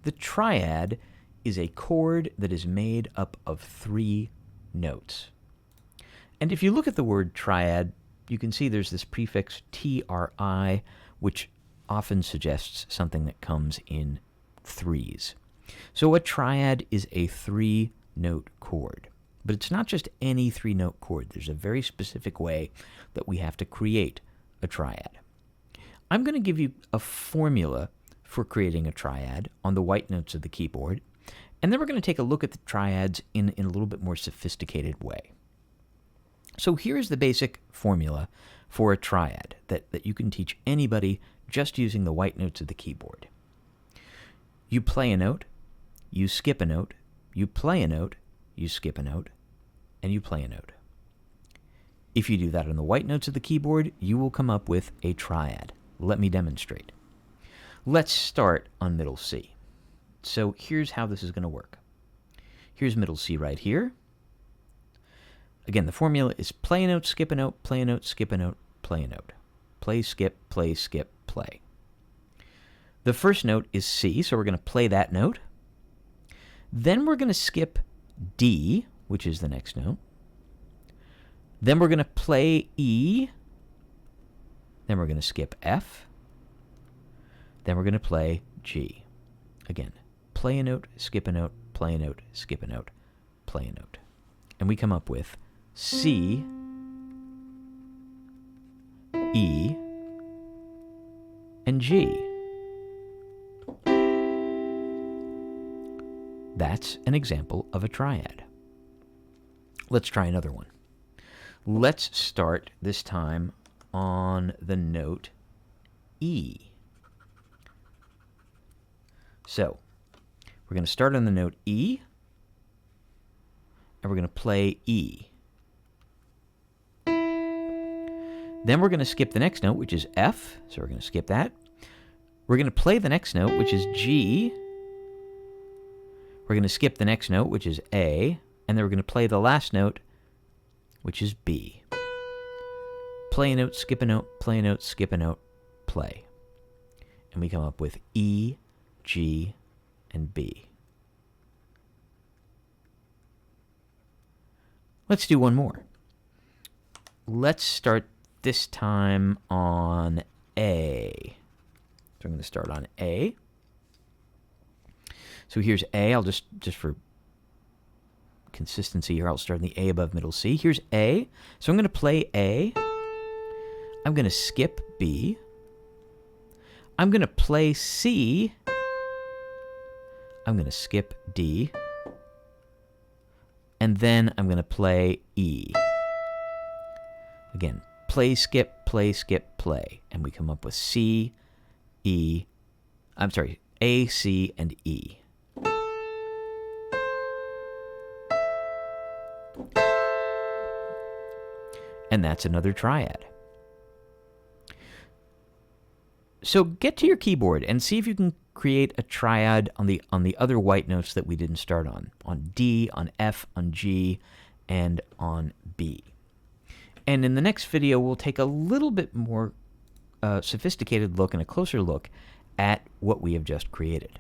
The triad is a chord that is made up of 3 notes. And if you look at the word triad, you can see there's this prefix tri, which often suggests something that comes in threes. So a triad is a 3-note chord. But it's not just any 3-note chord. There's a very specific way that we have to create a triad. I'm going to give you a formula for creating a triad on the white notes of the keyboard, and then we're going to take a look at the triads in a little bit more sophisticated way. So here's the basic formula for a triad that you can teach anybody just using the white notes of the keyboard. You play a note, you skip a note, you play a note, you skip a note, and you play a note. If you do that on the white notes of the keyboard, you will come up with a triad. Let me demonstrate. Let's start on middle C. So here's how this is going to work. Here's middle C right here. Again, the formula is play a note, skip a note, play a note, skip a note, play a note. Play, skip, play. The first note is C, so we're going to play that note. Then we're going to skip D, which is the next note. Then we're going to play E. Then we're going to skip F. Then we're going to play G. Again, play a note, skip a note, play a note, skip a note, play a note. And we come up with C, E, and G. That's an example of a triad. Let's try another one. Let's start this time on the note E. So, we're going to start on the note E, and we're going to play E. Then we're going to skip the next note, which is F, so we're going to skip that. We're going to play the next note, which is G. We're going to skip the next note, which is A, and then we're going to play the last note, which is B. Play a note, skip a note, play a note, skip a note, play. And we come up with E, G, and B. Let's do one more. Let's start this time on A. So I'm going to start on A. So here's A. I'll just for consistency here, I'll start in the A above middle C. Here's A. So I'm going to play A. I'm going to skip B. I'm going to play C. I'm going to skip D. And then I'm going to play E. Again, play, skip, play. And we come up with C, E, A, C, and E. And that's another triad. So get to your keyboard and see if you can create a triad on the other white notes that we didn't start on D, on F, on G, and on B. And in the next video, we'll take a little bit more sophisticated look and a closer look at what we have just created.